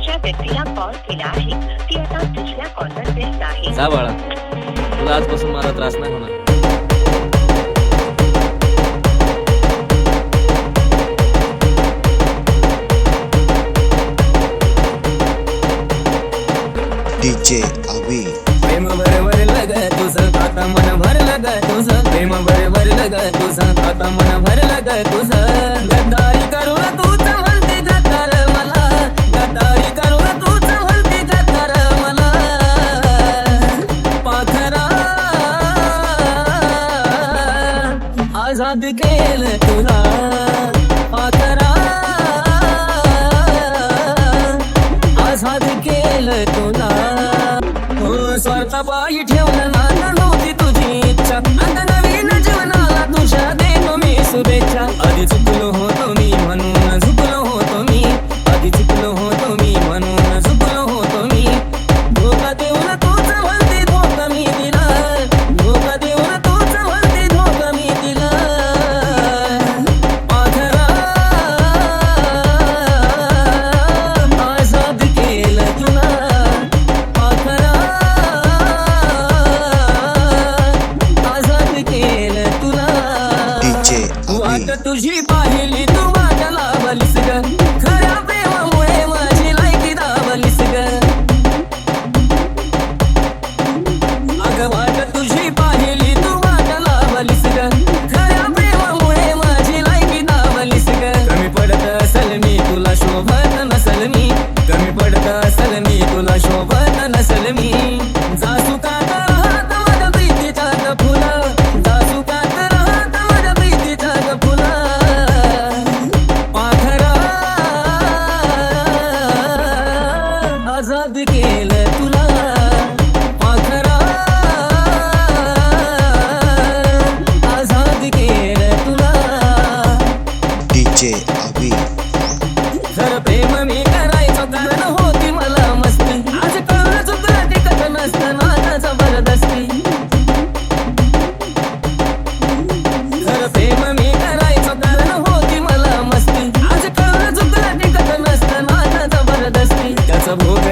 ज्या व्यक्तीला कॉल केला आहे ती आता दुसऱ्या कॉलवर व्यस्त आहे। जा बाळा, तुला आजपासून मला त्रास नाही होणार। डीजे अभी प्रेम बरोबर लग तुझं आता मन भरलं ग तुझं प्रेम बरोबर लग तुझं आता मन भरलं ग तुझं गद्दारी करून तूच म्हणते गद्दार मला गद्दारी करून तूच म्हणते गद्दार मला पाखरा आजाद केलं तुला पाखरा आजाद केलं तुला स्वार्थापायी ठेवलं ना नव्हती तुझी इच्छा आता नवीन जीवनाला तुझ्या देतो मी शुभेच्छा आधी चुकलो होतो मी म्हणून झुकलो होतो मी आधी चुकलो होतो मी म्हणून झुकलो होतो मी धोका देऊन तूच म्हणते धोका मी दिला धोका देऊन तूच म्हणते धोका मी दिला पाखरा आजाद केलं तुला पाखरा वाट तुझी पाहिली तू माझ्या लाभलीस ग खऱ्या प्रेमामुळे माझी लायकी दाबलीस ग अगं वाट तुझी पाहिली तू माझ्या लाभलीस ग खऱ्या प्रेमामुळे माझी लायकी दाबलीस ग कमी पडत असल मी तुला शोभत नसल मी कमी पडत असल मी तुला शोभत नसल मी जासू का राहत माझ्या प्रीतीच्या फुला जासू का राहत माझ्या प्रीतीच्या फुला पाखरा आजाद केलं तुला पाखरा आजाद केलं तुला डीजे अभी जर प्रेम मी करायचो कारण होती मला मस्ती आज कळलं चुकलं टिकत नसतं नाता जबरदस्ती जर प्रेम मी करायचो कारण होती मला मस्ती आज कळलं चुकलं टिकत नसतं नाता जबरदस्ती त्याचा भोग